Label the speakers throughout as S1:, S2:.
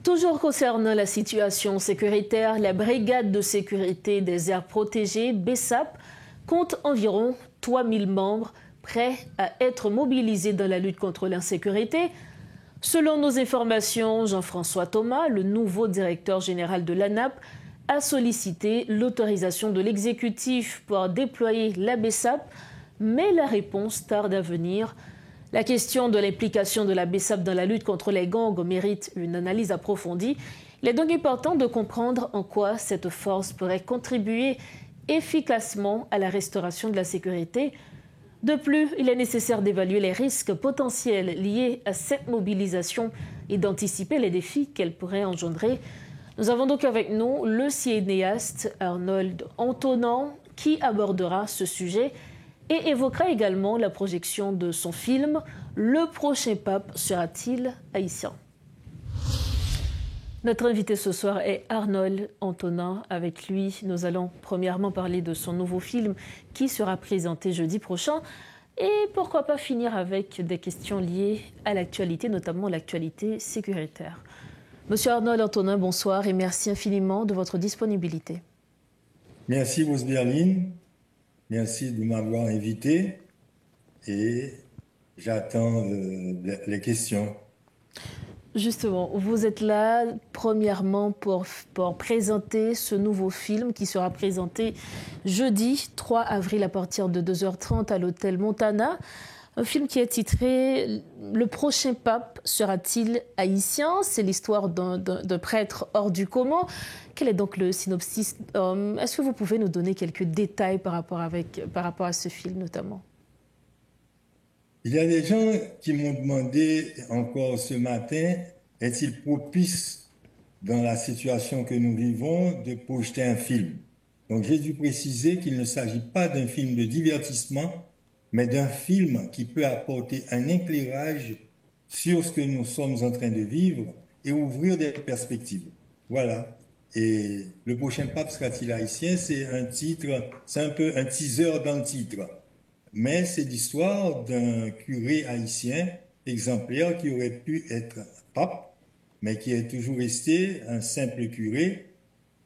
S1: Toujours concernant la situation sécuritaire, la brigade de sécurité des aires protégées, BESAP, compte environ 3000 membres prêts à être mobilisés dans la lutte contre l'insécurité. Selon nos informations, Jean-François Thomas, le nouveau directeur général de l'ANAP, a sollicité l'autorisation de l'exécutif pour déployer la BESAP, mais la réponse tarde à venir. La question de l'implication de la BESAP dans la lutte contre les gangs mérite une analyse approfondie. Il est donc important de comprendre en quoi cette force pourrait contribuer efficacement à la restauration de la sécurité. De plus, il est nécessaire d'évaluer les risques potentiels liés à cette mobilisation et d'anticiper les défis qu'elle pourrait engendrer. Nous avons donc avec nous le cinéaste Arnold Antonin qui abordera ce sujet et évoquera également la projection de son film « Le prochain pape sera-t-il haïtien ?» Notre invité ce soir est Arnold Antonin. Avec lui, nous allons premièrement parler de son nouveau film qui sera présenté jeudi prochain. Et pourquoi pas finir avec des questions liées à l'actualité, notamment l'actualité sécuritaire. Monsieur Arnold Antonin, bonsoir et merci infiniment de votre disponibilité.
S2: Merci Rose Berline. Merci de m'avoir invité et j'attends les questions.
S1: Justement, vous êtes là premièrement pour présenter ce nouveau film qui sera présenté jeudi 3 avril à partir de 2h30 à l'hôtel Montana. Un film qui est titré « Le prochain pape sera-t-il haïtien ?» C'est l'histoire d'un prêtre hors du commun. Quel est donc le synopsis? Est-ce que vous pouvez nous donner quelques détails par rapport à ce film notamment?
S2: Il y a des gens qui m'ont demandé encore ce matin, est-il propice dans la situation que nous vivons de projeter un film? Donc j'ai dû préciser qu'il ne s'agit pas d'un film de divertissement, mais d'un film qui peut apporter un éclairage sur ce que nous sommes en train de vivre et ouvrir des perspectives. Voilà. Et le prochain pape sera-t-il haïtien? C'est un titre, c'est un peu un teaser dans le titre. Mais c'est l'histoire d'un curé haïtien exemplaire qui aurait pu être pape, mais qui est toujours resté un simple curé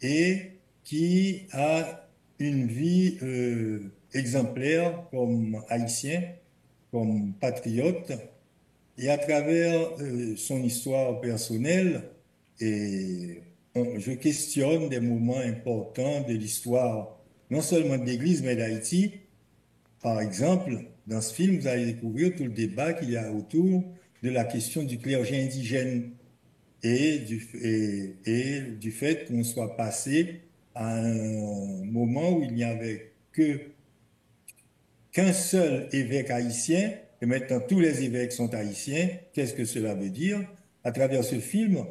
S2: et qui a une vie exemplaire comme haïtien, comme patriote. Et à travers son histoire personnelle, je questionne des moments importants de l'histoire, non seulement de l'Église, mais d'Haïti. Par exemple, dans ce film, vous allez découvrir tout le débat qu'il y a autour de la question du clergé indigène et du fait qu'on soit passé à un moment où il n'y avait qu'un seul évêque haïtien, et maintenant tous les évêques sont haïtiens. Qu'est-ce que cela veut dire? À travers ce film,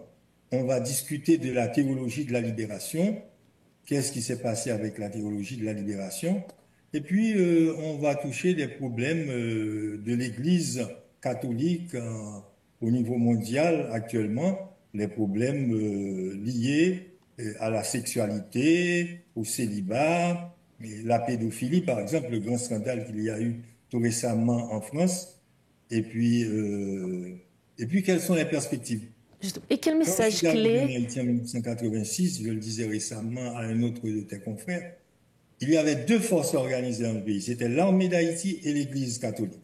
S2: on va discuter de la théologie de la libération. Qu'est-ce qui s'est passé avec la théologie de la libération? Et puis, on va toucher des problèmes de l'Église catholique au niveau mondial actuellement, les problèmes liés à la sexualité, au célibat, la pédophilie, par exemple, le grand scandale qu'il y a eu tout récemment en France. Et puis, quelles sont les perspectives?
S1: Et quel message clé?
S2: En Haïti en 1986, je le disais récemment à un autre de tes confrères, il y avait deux forces organisées dans le pays. C'était l'armée d'Haïti et l'Église catholique.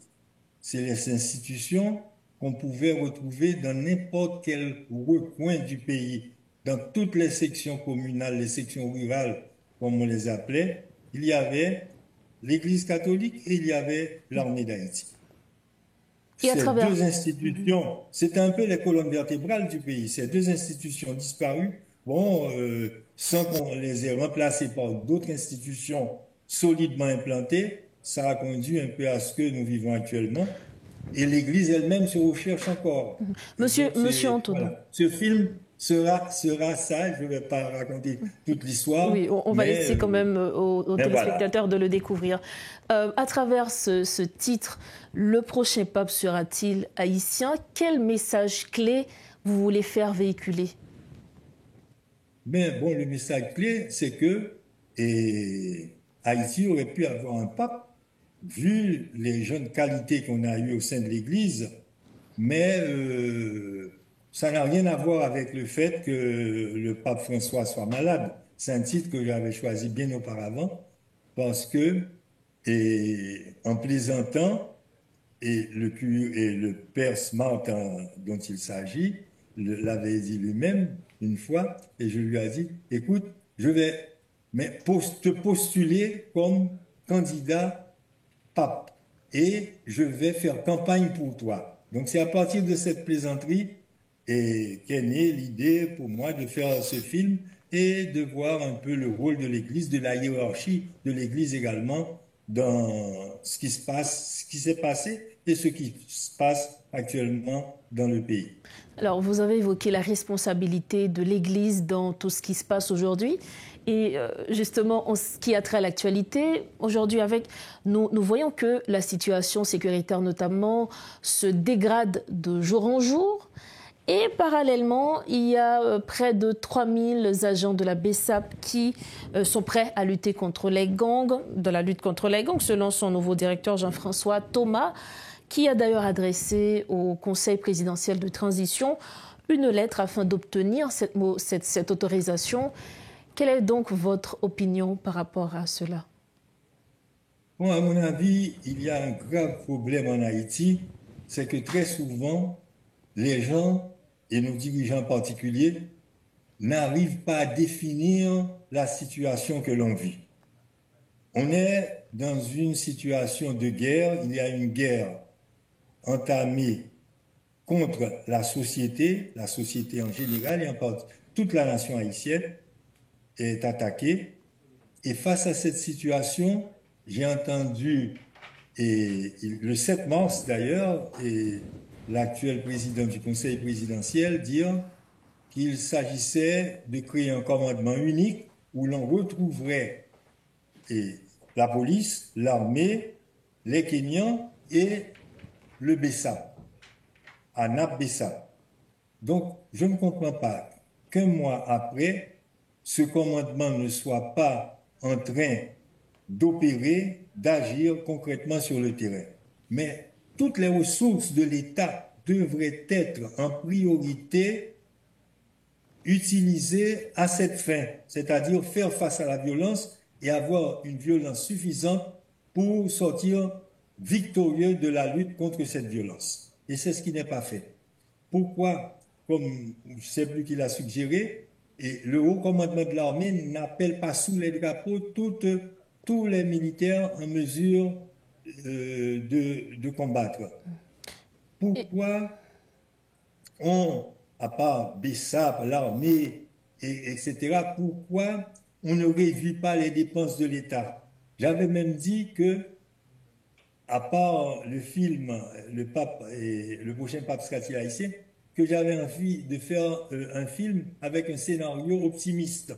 S2: C'est les institutions qu'on pouvait retrouver dans n'importe quel recoin du pays, dans toutes les sections communales, les sections rurales, comme on les appelait. Il y avait l'Église catholique et il y avait l'armée d'Haïti. Ces deux institutions, c'était un peu les colonnes vertébrales du pays. Ces deux institutions disparues, sans qu'on les ait remplacées par d'autres institutions solidement implantées, ça a conduit un peu à ce que nous vivons actuellement. Et l'Église elle-même se recherche encore.
S1: Monsieur Antonin.
S2: Voilà. Ce film sera ça. Je ne vais pas raconter toute l'histoire.
S1: Oui, on va laisser quand même aux téléspectateurs de le découvrir. À travers ce titre, le prochain pape sera-t-il haïtien? Quel message clé vous voulez faire véhiculer?
S2: Le message clé, c'est que Haïti aurait pu avoir un pape, vu les jeunes qualités qu'on a eues au sein de l'Église, mais ça n'a rien à voir avec le fait que le pape François soit malade. C'est un titre que j'avais choisi bien auparavant parce que, et en plaisantant, et le père Smart dont il s'agit l'avait dit lui-même une fois, et je lui ai dit, écoute, je vais te postuler comme candidat pape et je vais faire campagne pour toi. Donc c'est à partir de cette plaisanterie qu'est née l'idée pour moi de faire ce film et de voir un peu le rôle de l'Église, de la hiérarchie de l'Église également dans ce qui se passe, ce qui s'est passé et ce qui se passe actuellement dans le pays.
S1: Alors, vous avez évoqué la responsabilité de l'Église dans tout ce qui se passe aujourd'hui. Et justement, en ce qui a trait à l'actualité, aujourd'hui, nous voyons que la situation sécuritaire, notamment, se dégrade de jour en jour. Et parallèlement, il y a près de 3000 agents de la BESAP qui sont prêts à lutter contre les gangs, de la lutte contre les gangs, selon son nouveau directeur Jean-François Thomas, qui a d'ailleurs adressé au Conseil présidentiel de transition une lettre afin d'obtenir cette autorisation. Quelle est donc votre opinion par rapport à cela?
S2: Bon, à mon avis, il y a un grave problème en Haïti, c'est que très souvent, les gens, et nos dirigeants en particulier, n'arrivent pas à définir la situation que l'on vit. On est dans une situation de guerre, il y a une guerre entamée contre la société en général et en particulier toute la nation haïtienne est attaquée. Et face à cette situation, j'ai entendu, et le 7 mars d'ailleurs, l'actuel président du Conseil présidentiel dire qu'il s'agissait de créer un commandement unique où l'on retrouverait la police, l'armée, les Kenyans et le BESAP, ANAP BESAP. Donc, je ne comprends pas qu'un mois après, ce commandement ne soit pas en train d'opérer, d'agir concrètement sur le terrain. Mais toutes les ressources de l'État devraient être en priorité utilisées à cette fin, c'est-à-dire faire face à la violence et avoir une violence suffisante pour sortir victorieux de la lutte contre cette violence. Et c'est ce qui n'est pas fait. Pourquoi, comme je ne sais plus qui l'a suggéré, et le haut commandement de l'armée n'appelle pas sous les drapeaux tous les militaires en mesure de combattre. Pourquoi à part BESAP, l'armée, etc., pourquoi on ne réduit pas les dépenses de l'État? J'avais même dit que, à part le film Le Pape et le prochain pape sera-t-il haïtien, que j'avais envie de faire un film avec un scénario optimiste.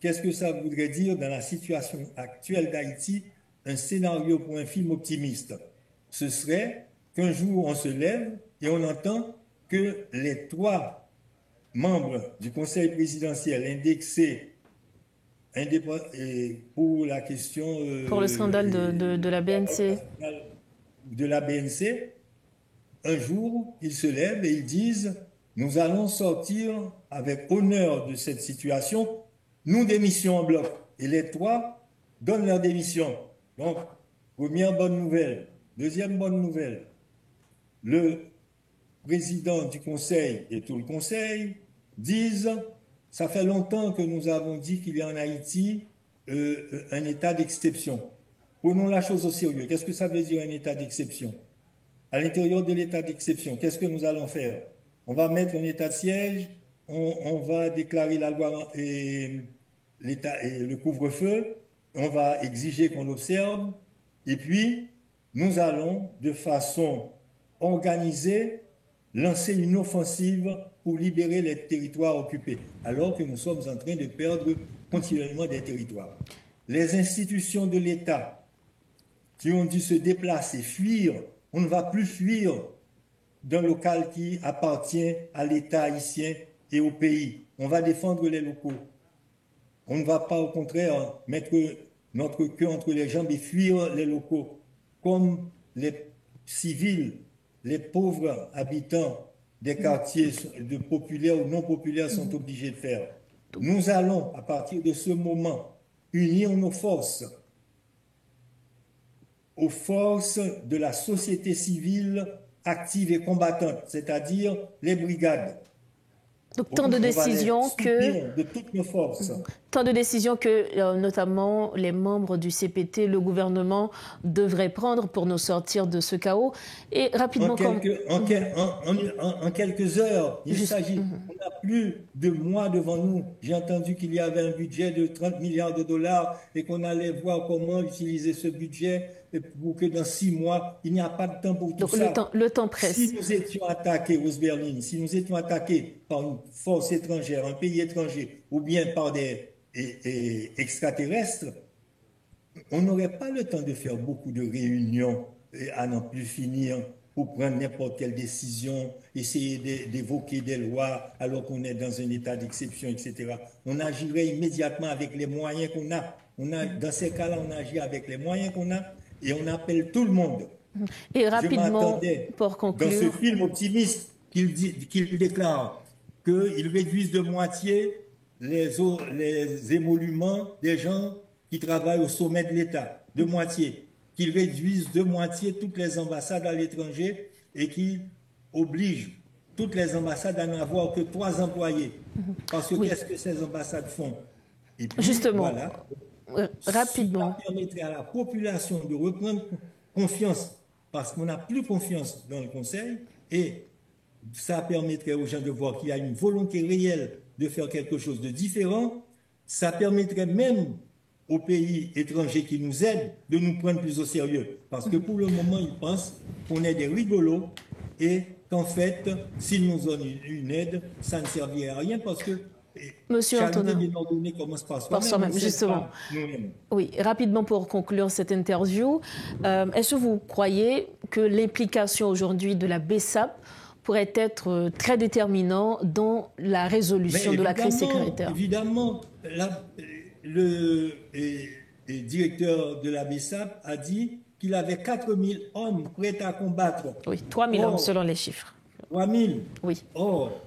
S2: Qu'est-ce que ça voudrait dire dans la situation actuelle d'Haïti, un scénario pour un film optimiste? Ce serait qu'un jour on se lève et on entend que les 3 membres du Conseil présidentiel indexés pour la question...
S1: pour le scandale de la BNC.
S2: De la BNC, un jour, ils se lèvent et ils disent « Nous allons sortir avec honneur de cette situation, nous démissions en bloc. » Et les 3 donnent leur démission. Donc, première bonne nouvelle. Deuxième bonne nouvelle. Le président du Conseil et tout le Conseil disent « Ça fait longtemps que nous avons dit qu'il y a en Haïti un état d'exception. Prenons la chose au sérieux. Qu'est-ce que ça veut dire un état d'exception? À l'intérieur de l'état d'exception, qu'est-ce que nous allons faire? On va mettre un état de siège, on va déclarer la loi et le couvre-feu, on va exiger qu'on observe, et puis nous allons, de façon organisée, lancer une offensive pour libérer les territoires occupés, alors que nous sommes en train de perdre continuellement des territoires. Les institutions de l'État qui ont dû se déplacer, fuir, on ne va plus fuir d'un local qui appartient à l'État haïtien et au pays. On va défendre les locaux. On ne va pas, au contraire, mettre notre queue entre les jambes et fuir les locaux, comme les civils, les pauvres habitants des quartiers de populaires ou non populaires sont obligés de faire. Nous allons, à partir de ce moment, unir nos forces aux forces de la société civile active et combattante, c'est-à-dire les brigades.
S1: Donc, tant de décisions
S2: de toutes nos forces.
S1: Tant de décisions que, notamment, les membres du CPT, le gouvernement, devraient prendre pour nous sortir de ce chaos. Et rapidement...
S2: En quelques heures, il s'agit... On n'a plus de mois devant nous. J'ai entendu qu'il y avait un budget de 30 milliards de dollars et qu'on allait voir comment utiliser ce budget pour que dans 6 mois, il n'y a pas de temps pour tout ça.
S1: Donc le temps presse.
S2: Si nous étions attaqués, Rose Berlin, si nous étions attaqués par une force étrangère, un pays étranger, ou bien par des extraterrestres, on n'aurait pas le temps de faire beaucoup de réunions à n'en plus finir pour prendre n'importe quelle décision, essayer d'évoquer des lois alors qu'on est dans un état d'exception, etc. On agirait immédiatement avec les moyens qu'on a. Dans ces cas-là, on agit avec les moyens qu'on a et on appelle tout le monde.
S1: Et rapidement, pour conclure...
S2: Dans ce film optimiste, qu'il déclare qu'ils réduisent de moitié les émoluments des gens qui travaillent au sommet de l'État, de moitié, qu'ils réduisent de moitié toutes les ambassades à l'étranger et qu'ils obligent toutes les ambassades à n'avoir que 3 employés. Parce que qu'est-ce que ces ambassades font? Et puis,
S1: justement,
S2: voilà,
S1: rapidement.
S2: Ça permettrait à la population de reprendre confiance, parce qu'on n'a plus confiance dans le Conseil, et ça permettrait aux gens de voir qu'il y a une volonté réelle de faire quelque chose de différent. Ça permettrait même aux pays étrangers qui nous aident de nous prendre plus au sérieux. Parce que pour le moment, ils pensent qu'on est des rigolos et qu'en fait, s'ils nous donnent une aide, ça ne servirait à rien parce que
S1: Monsieur Antonin,
S2: commence par
S1: soi-même, justement. Oui, rapidement pour conclure cette interview, est-ce que vous croyez que l'implication aujourd'hui de la BESAP pourrait être très déterminant dans la résolution de la crise sécuritaire?
S2: Évidemment, le directeur de la BESAP a dit qu'il avait 4000 hommes prêts à combattre.
S1: Oui, 3000 hommes selon les chiffres.
S2: 3000.
S1: Oui.
S2: Or,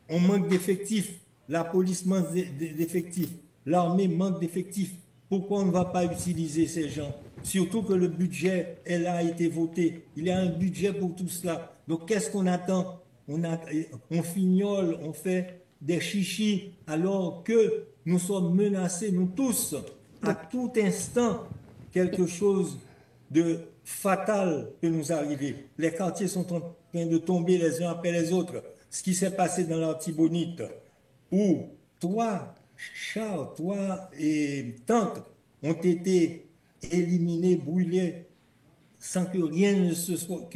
S2: on manque d'effectifs. La police manque d'effectifs. L'armée manque d'effectifs. Pourquoi on ne va pas utiliser ces gens? Surtout que le budget, elle a été voté. Il y a un budget pour tout cela. Donc, qu'est-ce qu'on attend? On fignole, on fait des chichis, alors que nous sommes menacés, nous tous, à tout instant, quelque chose de fatal peut nous arriver. Les quartiers sont en train de tomber les uns après les autres. Ce qui s'est passé dans l'Artibonite, où toi, Charles, toi et Tante ont été éliminés, brûlés, sans que rien ne se soit...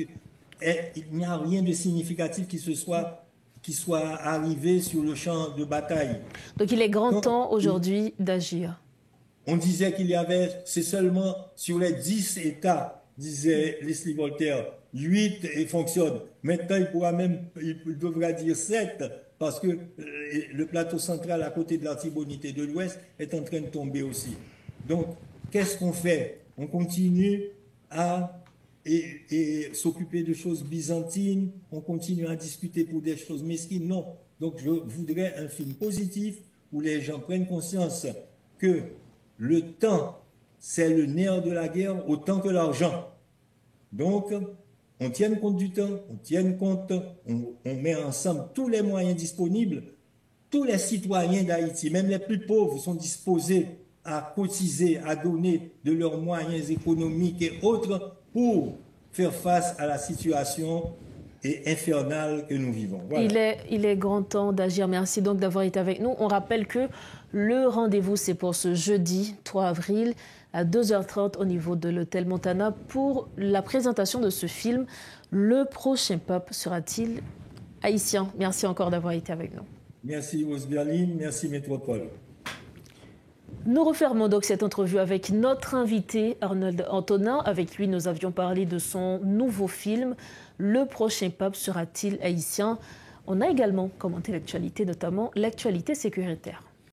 S2: il n'y a rien de significatif qui soit arrivé sur le champ de bataille.
S1: Donc il est grand temps aujourd'hui d'agir.
S2: On disait qu'il y avait, c'est seulement sur les 10 États, disait Leslie Voltaire, 8 fonctionnent. Maintenant, il devra dire 7, parce que le plateau central à côté de l'Artibonite et de l'Ouest est en train de tomber aussi. Donc, qu'est-ce qu'on fait? On continue à s'occuper de choses byzantines, on continue à discuter pour des choses mesquines. Non. Donc, je voudrais un film positif où les gens prennent conscience que le temps, c'est le nerf de la guerre autant que l'argent. Donc, on tient compte du temps, on tient compte, on met ensemble tous les moyens disponibles. Tous les citoyens d'Haïti, même les plus pauvres, sont disposés à cotiser, à donner de leurs moyens économiques et autres pour faire face à la situation infernale que nous vivons.
S1: Voilà. Il est grand temps d'agir. Merci donc d'avoir été avec nous. On rappelle que le rendez-vous, c'est pour ce jeudi 3 avril à 2h30 au niveau de l'hôtel Montana pour la présentation de ce film. Le prochain peuple sera-t-il haïtien? Merci encore d'avoir été avec nous.
S2: Merci Rose Berlin, merci Métropole.
S1: Nous refermons donc cette entrevue avec notre invité Arnold Antonin. Avec lui, nous avions parlé de son nouveau film. Le prochain pape sera-t-il haïtien? On a également commenté l'actualité, notamment l'actualité sécuritaire.